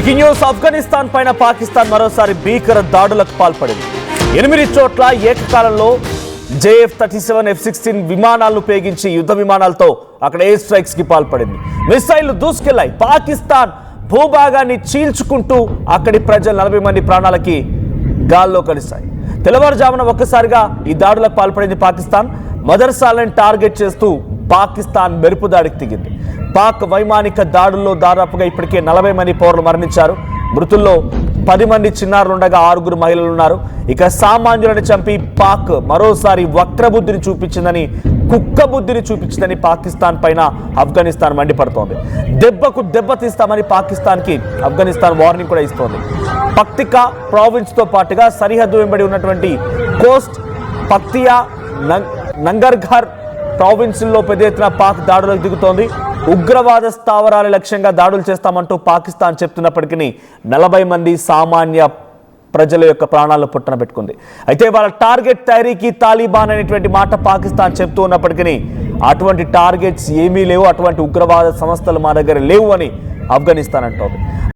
Breaking news, Afghanistan పైన పాకిస్తాన్ మరోసారి భీకర దాడులకు పాల్పడింది. 8 చోట్ల ఏకకాలంలో JF-37 F-16 విమానాలను ఉపయోగించి యుద్ధ విమానాలతో అక్కడ ఎయిర్ స్ట్రైక్స్ కి పాల్పడింది. మిసైళ్లు దూసుకెళ్లాయి. పాకిస్తాన్ భూభాగాన్ని చీల్చుకుంటూ అక్కడి ప్రజలు 40 మంది ప్రాణాలకి గాల్లో కలిశాయి. తెల్లవారుజామున ఒక్కసారిగా ఈ దాడులకు పాల్పడింది పాకిస్తాన్. మదర్సాలను టార్గెట్ చేస్తూ పాకిస్తాన్ మెరుపు దాడికి దిగింది. పాక్ వైమానిక దాడుల్లో దాదాపుగా ఇప్పటికే 40 మంది పౌరులు మరణించారు. మృతుల్లో 10 మంది చిన్నారులుండగా 6 మహిళలు ఉన్నారు. ఇక సామాన్యులను చంపి పాక్ మరోసారి వక్రబుద్ధిని చూపించిందని, కుక్క బుద్ధిని చూపించిందని పాకిస్తాన్ పైన ఆఫ్ఘనిస్తాన్ మండిపడుతోంది. దెబ్బకు దెబ్బతీస్తామని పాకిస్తాన్కి ఆఫ్ఘనిస్తాన్ వార్నింగ్ కూడా ఇస్తోంది. పక్తికా ప్రావిన్స్తో పాటుగా సరిహద్దు వెంబడి ఉన్నటువంటి కోస్ట్, పక్తియా, నంగర్ఘర్ ప్రావిన్సుల్లో పెద్ద ఎత్తున పాక్ దాడులకు దిగుతోంది. ఉగ్రవాద స్థావరాల లక్ష్యంగా దాడులు చేస్తామంటూ పాకిస్తాన్ చెప్తున్నప్పటికీ 40 మంది సామాన్య ప్రజల యొక్క ప్రాణాలను పుట్టన పెట్టుకుంది. అయితే వాళ్ళ టార్గెట్ తహరీకి తాలిబాన్ అనేటువంటి మాట పాకిస్తాన్ చెప్తూ ఉన్నప్పటికీ అటువంటి టార్గెట్స్ ఏమీ లేవు, అటువంటి ఉగ్రవాద సంస్థలు మా దగ్గర లేవు అని ఆఫ్ఘనిస్తాన్ అంటోంది.